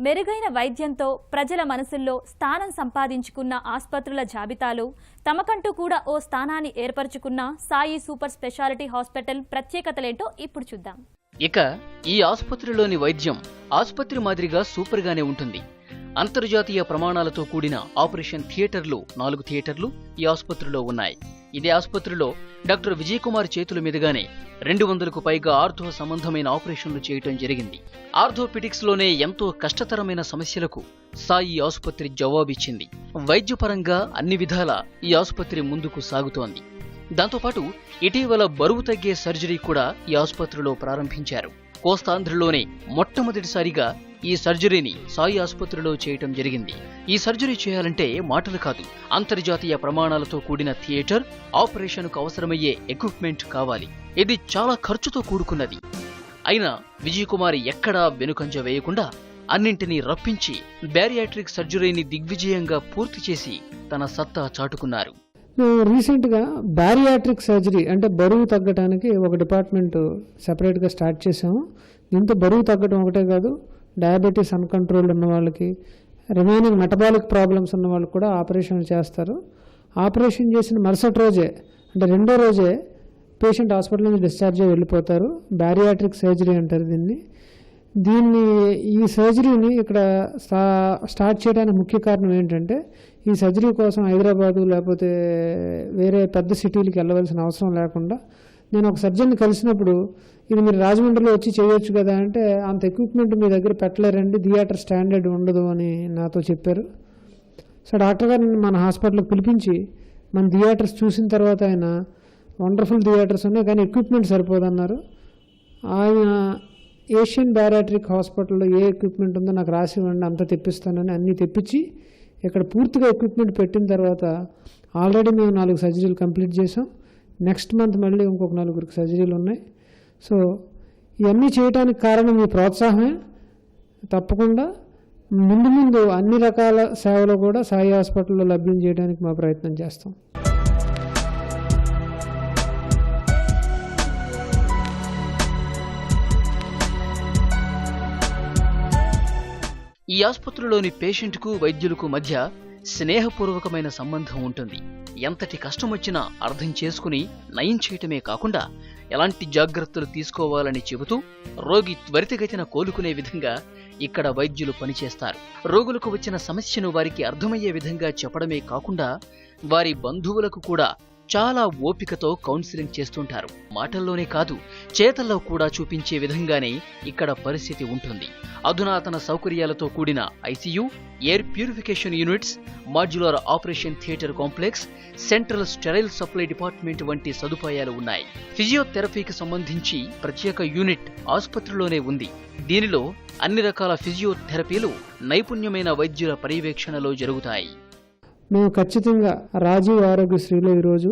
మెరుగైన వైద్యంతో ప్రజల మనసుల్లో స్థానం సంపాదించుకున్న ఆసుపత్రుల జాబితాలో తమకంటూ కూడా ఓ స్థానాన్ని ఏర్పరచుకున్న సాయి సూపర్ స్పెషాలిటీ హాస్పిటల్ ప్రత్యేకతలేంటో ఇప్పుడు చూద్దాం. ఇక ఈ ఆసుపత్రిలోని వైద్యం ఆసుపత్రి మాదిరిగా సూపర్గానే ఉంటుంది. అంతర్జాతీయ ప్రమాణాలతో కూడిన ఆపరేషన్ థియేటర్లు 4 థియేటర్లు ఈ ఆసుపత్రిలో ఉన్నాయి. ఇదే ఆసుపత్రిలో డాక్టర్ విజయ్ కుమార్ చేతుల మీదుగానే 200కు పైగా ఆర్థో సంబంధమైన ఆపరేషన్లు చేయటం జరిగింది. ఆర్థోపెడిక్స్ లోనే ఎంతో కష్టతరమైన సమస్యలకు సాయి ఆసుపత్రి జవాబిచ్చింది. వైద్యపరంగా అన్ని విధాలా ఈ ఆసుపత్రి ముందుకు సాగుతోంది. దాంతోపాటు ఇటీవల బరువు తగ్గే సర్జరీ కూడా ఈ ఆసుపత్రిలో ప్రారంభించారు. కోస్తాంధ్రలోనే మొట్టమొదటిసారిగా ఈ సర్జరీని సాయి ఆసుపత్రిలో చేయటం జరిగింది. ఈ సర్జరీ చేయాలంటే మాటలు కాదు, అంతర్జాతీయ ప్రమాణాలతో కూడిన థియేటర్, ఆపరేషన్కు అవసరమయ్యే ఎక్విప్మెంట్ కావాలి. ఇది చాలా ఖర్చుతో కూడుకున్నది. అయినా విజయ్ కుమార్ ఎక్కడా వెనుకంజ వేయకుండా అన్నింటినీ రప్పించి బ్యారియాట్రిక్ సర్జరీని దిగ్విజయంగా పూర్తి చేసి తన సత్తా చాటుకున్నారు. రీసెంట్గా బ్యారియాట్రిక్ సర్జరీ అంటే బరువు తగ్గడానికి ఒక డిపార్ట్మెంట్ సెపరేట్గా స్టార్ట్ చేసాము. దీంతో బరువు తగ్గడం ఒకటే కాదు, డయాబెటీస్ అన్కంట్రోల్డ్ ఉన్న వాళ్ళకి, రిమైనింగ్ మెటబాలిక్ ప్రాబ్లమ్స్ ఉన్న వాళ్ళకి కూడా ఆపరేషన్లు చేస్తారు. ఆపరేషన్ చేసిన మరుసటి రోజే అంటే 2వ రోజే పేషెంట్ హాస్పిటల్ నుంచి డిశ్చార్జ్ అయ్యి వెళ్ళిపోతారు. బ్యారియాట్రిక్ సర్జరీ అంటారు దీన్ని. ఈ సర్జరీని ఇక్కడ స్టార్ట్ చేయడానికి ముఖ్య కారణం ఏంటంటే, ఈ సర్జరీ కోసం హైదరాబాదు లేకపోతే వేరే పెద్ద సిటీలకు వెళ్ళవలసిన అవసరం లేకుండా నేను ఒక సర్జన్ని కలిసినప్పుడు ఇది మీరు రాజమండ్రిలో వచ్చి చేయొచ్చు కదా అంటే, అంత ఎక్విప్మెంట్ మీ దగ్గర పెట్టలేరండి, థియేటర్ స్టాండర్డ్ ఉండదు అని నాతో చెప్పారు. సో డాక్టర్ గారిని మన హాస్పిటల్కి పిలిపించి మన థియేటర్స్ చూసిన తర్వాత ఆయన వండర్ఫుల్ థియేటర్స్ ఉన్నాయి కానీ ఎక్విప్మెంట్ సరిపోదన్నారు. ఆయన ఏషియన్ బ్యారియాట్రిక్ హాస్పిటల్లో ఏ ఎక్విప్మెంట్ ఉందో నాకు రాసి ఇవ్వండి, అంతా తెప్పిస్తానని అన్నీ తెప్పించి ఇక్కడ పూర్తిగా ఎక్విప్మెంట్ పెట్టిన తర్వాత ఆల్రెడీ మేము 4 సర్జరీలు కంప్లీట్ చేసాం. నెక్స్ట్ మంత్ మళ్ళీ ఇంకొక 4 సర్జరీలు ఉన్నాయి. సో ఇవన్నీ చేయడానికి కారణం మీ ప్రోత్సాహమే. తప్పకుండా ముందు అన్ని రకాల సేవలు కూడా సాయి హాస్పిటల్లో లభ్యం చేయడానికి మా ప్రయత్నం చేస్తాం. ఈ ఆసుపత్రిలోని పేషెంట్కు వైద్యులకు మధ్య స్నేహపూర్వకమైన సంబంధం ఉంటుంది. ఎంతటి కష్టమొచ్చినా అర్థం చేసుకుని నయం చేయటమే కాకుండా ఎలాంటి జాగ్రత్తలు తీసుకోవాలని చెబుతూ రోగి త్వరితగతిన కోలుకునే విధంగా ఇక్కడ వైద్యులు పనిచేస్తారు. రోగులకు వచ్చిన సమస్యను వారికి అర్థమయ్యే విధంగా చెప్పడమే కాకుండా వారి బంధువులకు కూడా చాలా ఓపికతో కౌన్సిలింగ్ చేస్తుంటారు. మాటల్లోనే కాదు, చేతల్లో కూడా చూపించే విధంగానే ఇక్కడ పరిస్థితి ఉంటుంది. అధునాతన సౌకర్యాలతో కూడిన ICU, air purification units, modular operation theatre complex, central sterile supply department వంటి సదుపాయాలు ఉన్నాయి. ఫిజియోథెరపీకి సంబంధించి ప్రత్యేక యూనిట్ ఆసుపత్రిలోనే ఉంది. దీనిలో అన్ని రకాల ఫిజియోథెరపీలు నైపుణ్యమైన వైద్యుల పర్యవేక్షణలో జరుగుతాయి. మేము ఖచ్చితంగా రాజీవ్ ఆరోగ్యశ్రీలో ఈరోజు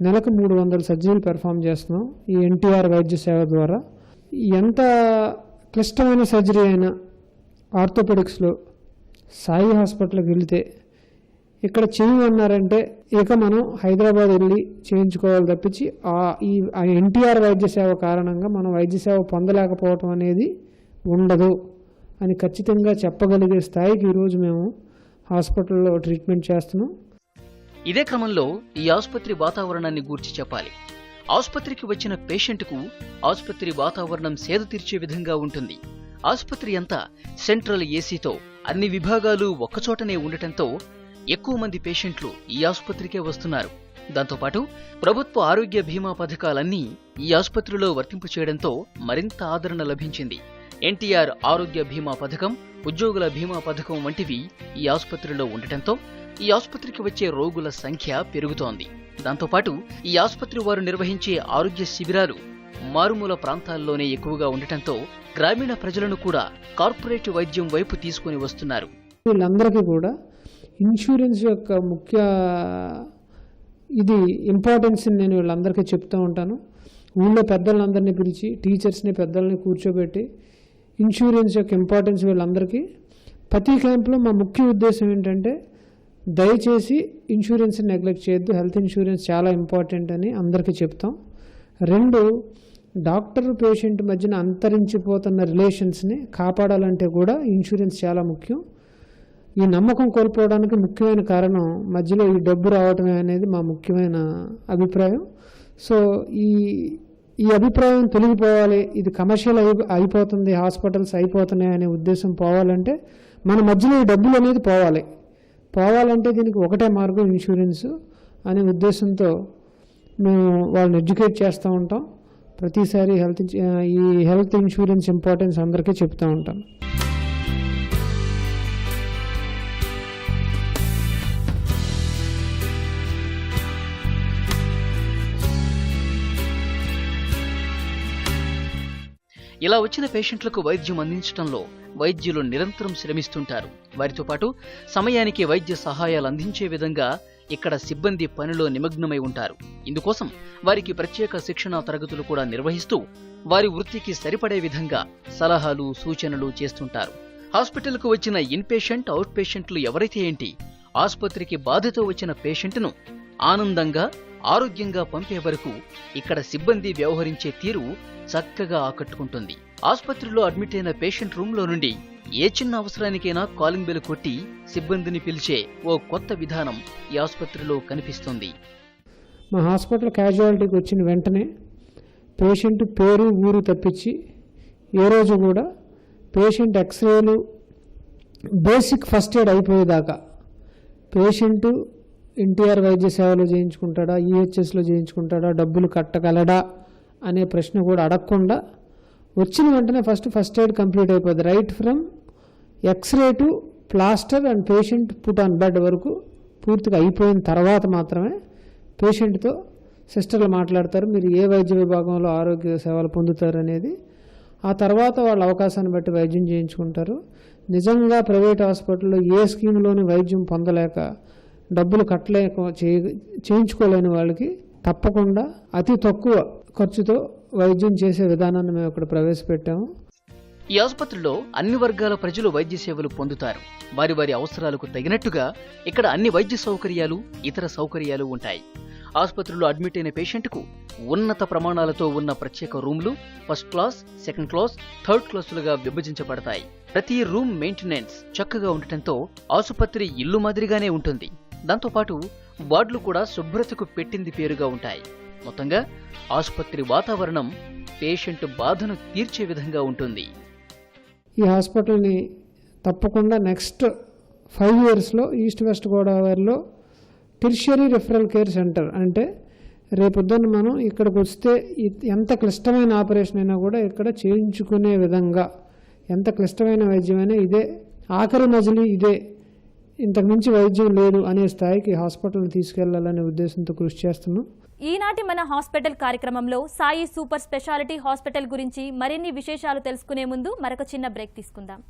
నెలకు 300 సర్జరీలు పెర్ఫామ్ చేస్తున్నాం ఈ ఎన్టీఆర్ వైద్య సేవ ద్వారా. ఎంత క్లిష్టమైన సర్జరీ అయినా ఆర్థోపెడిక్స్లో సాయి హాస్పిటల్కి వెళితే ఇక్కడ చేయమన్నారంటే ఇక మనం హైదరాబాద్ వెళ్ళి చేయించుకోవాలి తప్పించి ఈ ఎన్టీఆర్ వైద్య సేవ కారణంగా మనం వైద్య సేవ పొందలేకపోవటం అనేది ఉండదు అని ఖచ్చితంగా చెప్పగలిగే స్థాయికి ఈరోజు మేము హాస్పిటల్లో ట్రీట్మెంట్ చేస్తున్నాం. ఇదే క్రమంలో ఈ ఆసుపత్రి వాతావరణాన్ని గూర్చి చెప్పాలి. ఆసుపత్రికి వచ్చిన పేషెంట్కు ఆసుపత్రి వాతావరణం సేద తీర్చే విధంగా ఉంటుంది. ఆసుపత్రి అంతా సెంట్రల్ ఏసీతో అన్ని విభాగాలు ఒక్కచోటనే ఉండటంతో ఎక్కువ మంది పేషెంట్లు ఈ ఆసుపత్రికే వస్తున్నారు. దాంతోపాటు ప్రభుత్వ ఆరోగ్య బీమా పథకాలన్నీ ఈ ఆసుపత్రిలో వర్తింపు చేయడంతో మరింత ఆదరణ లభించింది. ఎన్టీఆర్ ఆరోగ్య బీమా పథకం, ఉద్యోగుల బీమా పథకం వంటివి ఈ ఆసుపత్రిలో ఉండటంతో ఈ ఆసుపత్రికి వచ్చే రోగుల సంఖ్య పెరుగుతోంది. దాంతోపాటు ఈ ఆసుపత్రి వారు నిర్వహించే ఆరోగ్య శిబిరాలు మారుమూల ప్రాంతాల్లోనే ఎక్కువగా ఉండటంతో గ్రామీణ ప్రజలను కూడా కార్పొరేట్ వైద్యం వైపు తీసుకుని వస్తున్నారు. వీళ్ళందరికీ కూడా ఇన్సూరెన్స్ యొక్క ముఖ్య ఇంపార్టెన్స్ నేను వీళ్ళందరికీ చెప్తూ ఉంటాను. ఊళ్ళో పెద్దలందరినీ పిలిచి, టీచర్స్ని పెద్దల్ని కూర్చోబెట్టి ఇన్సూరెన్స్ యొక్క ఇంపార్టెన్స్ వీళ్ళందరికీ ప్రతి క్యాంప్లో మా ముఖ్య ఉద్దేశం ఏంటంటే, దయచేసి ఇన్సూరెన్స్ని నెగ్లెక్ట్ చేయొద్దు, హెల్త్ ఇన్సూరెన్స్ చాలా ఇంపార్టెంట్ అని అందరికీ చెప్తాం. 2, డాక్టర్ పేషెంట్ మధ్యన అంతరించిపోతున్న రిలేషన్స్ని కాపాడాలంటే కూడా ఇన్సూరెన్స్ చాలా ముఖ్యం. ఈ నమ్మకం కోల్పోవడానికి ముఖ్యమైన కారణం మధ్యలో ఈ డబ్బు రావటమే అనేది మా ముఖ్యమైన అభిప్రాయం. సో ఈ అభిప్రాయం తొలగిపోవాలి, ఇది కమర్షియల్ అయిపోతుంది, హాస్పిటల్స్ అయిపోతున్నాయి అనే ఉద్దేశం పోవాలంటే మన మధ్యలో ఈ డబ్బులు అనేది పోవాలంటే దీనికి ఒకటే మార్గం ఇన్సూరెన్స్ అనే ఉద్దేశంతో మేము వాళ్ళని ఎడ్యుకేట్ చేస్తూ ఉంటాం. ప్రతిసారి ఈ హెల్త్ ఇన్సూరెన్స్ ఇంపార్టెన్స్ అందరికీ చెప్తూ ఉంటాం. ఇలా వచ్చిన పేషెంట్లకు వైద్యం అందించడంలో వైద్యులు నిరంతరం శ్రమిస్తుంటారు. వారితో పాటు సమయానికి వైద్య సహాయాలు అందించే విధంగా ఇక్కడ సిబ్బంది పనిలో నిమగ్నమై ఉంటారు. ఇందుకోసం వారికి ప్రత్యేక శిక్షణా తరగతులు కూడా నిర్వహిస్తూ వారి వృత్తికి సరిపడే విధంగా సలహాలు సూచనలు చేస్తుంటారు. హాస్పిటల్కు వచ్చిన ఇన్ పేషెంట్, అవుట్ పేషెంట్లు ఎవరైతే ఏంటి, ఆసుపత్రికి బాధతో వచ్చిన పేషెంట్ను ఆనందంగా ఆరోగ్యంగా పంపే వరకు ఇక్కడ సిబ్బంది వ్యవహరించే తీరు చక్కగా ఆకట్టుకుంటుంది. ఆసుపత్రిలో అడ్మిట్ అయిన పేషెంట్ రూమ్లో నుండి ఏ చిన్న అవసరానికైనా కాలింగ్ బెల్ కొట్టి సిబ్బందిని పిలిచే ఓ కొత్త విధానం ఈ ఆసుపత్రిలో కనిపిస్తుంది. మా హాస్పిటల్ క్యాజువాలిటీకి వచ్చిన వెంటనే పేషెంట్ పేరు ఊరు తప్పించి ఏ రోజు కూడా పేషెంట్ ఎక్స్రేలు బేసిక్ ఫస్ట్ ఎయిడ్ అయిపోయేదాకా పేషెంటు ఎన్టీఆర్ వైద్య సేవలో చేయించుకుంటాడా, ఈహెచ్ఎస్లో చేయించుకుంటాడా, డబ్బులు కట్టగలడా అనే ప్రశ్న కూడా అడగకుండా వచ్చిన వెంటనే ఫస్ట్ ఎయిడ్ కంప్లీట్ అయిపోద్ది. Right from x-ray to plaster and patient put on bed వరకు పూర్తిగా అయిపోయిన తర్వాత మాత్రమే పేషెంట్తో సిస్టర్లు మాట్లాడతారు, మీరు ఏ వైద్య విభాగంలో ఆరోగ్య సేవలు పొందుతారు అనేది. ఆ తర్వాత వాళ్ళ అవకాశాన్ని బట్టి వైద్యం చేయించుకుంటారు. నిజంగా ప్రైవేట్ హాస్పిటల్లో ఏ స్కీమ్లోని వైద్యం పొందలేక డబ్బులు చేయించుకోలేని వాళ్ళకి తప్పకుండా అతి తక్కువ ఖర్చుతో వైద్యం చేసే విధానాన్ని మేము ఇక్కడ ప్రవేశపెట్టాము. ఈ ఆసుపత్రిలో అన్ని వర్గాల ప్రజలు వైద్య సేవలు పొందుతారు. వారి వారి అవసరాలకు తగినట్టుగా ఇక్కడ అన్ని వైద్య సౌకర్యాలు, ఇతర సౌకర్యాలు ఉంటాయి. ఆసుపత్రిలో అడ్మిట్ అయిన పేషెంట్కు ఉన్నత ప్రమాణాలతో ఉన్న ప్రత్యేక రూమ్లు first class, second class, third క్లాసులుగా విభజించబడతాయి. ప్రతి రూమ్ మెయింటెనెన్స్ చక్కగా ఉండటంతో ఆసుపత్రి ఇల్లు మాదిరిగానే ఉంటుంది. దాంతోపాటు వార్డులు కూడా శుభ్రతకు పెట్టింది పేరుగా ఉంటాయి. మొత్తంగా ఆసుపత్రి వాతావరణం పేషెంట్ బాధను తీర్చే విధంగా ఉంటుంది. ఈ హాస్పిటల్ని తప్పకుండా నెక్స్ట్ 5 yearsలో ఈస్ట్ వెస్ట్ గోదావరిలో టెర్షియరీ రిఫరల్ కేర్ సెంటర్, అంటే రేపొద్దున్న మనం ఇక్కడికి వస్తే ఎంత క్లిష్టమైన ఆపరేషన్ అయినా కూడా ఇక్కడ చేయించుకునే విధంగా, ఎంత క్లిష్టమైన వైద్యమైనా ఇదే ఆఖరి మజిలీ, ఇదే ఇంతకుమించి వైద్యం లేదు అనే స్థాయికి హాస్పిటల్ని తీసుకెళ్లాలనే ఉద్దేశంతో కృషి చేస్తున్నాం. ఈనాటి మన హాస్పిటల్ కార్యక్రమంలో సాయి సూపర్ స్పెషాలిటీ హాస్పిటల్ గురించి మరిన్ని విశేషాలు తెలుసుకునే ముందు మరొక చిన్న బ్రేక్ తీసుకుందాం.